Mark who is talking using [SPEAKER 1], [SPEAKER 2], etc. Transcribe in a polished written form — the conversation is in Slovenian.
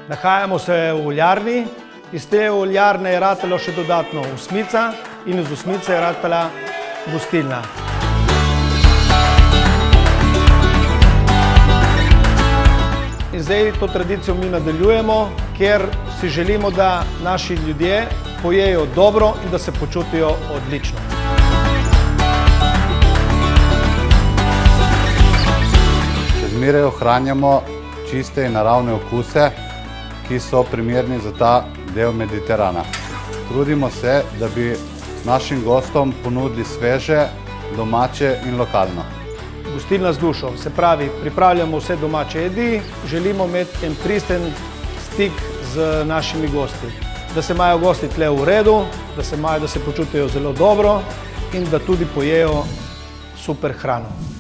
[SPEAKER 1] Nahajamo se v oljarni, iz te oljarne je ratalo še dodatno osmica in iz osmice je ratala gostilna. In zdaj to tradicijo mi nadaljujemo, ker si želimo, da naši ljudje pojejo dobro in da se počutijo odlično.
[SPEAKER 2] Še zmeraj ohranjamo čiste in naravne okuse, ki so primerni za ta del Mediterana. Trudimo se, da bi našim gostom ponudili sveže, domače in lokalno.
[SPEAKER 1] Gostilna z dušo, se pravi, pripravljamo vse domače jedi, želimo imeti en pristen stik z našimi gosti. Da se imajo gosti tle v redu, da se počutijo zelo dobro in da tudi pojejo super hrano.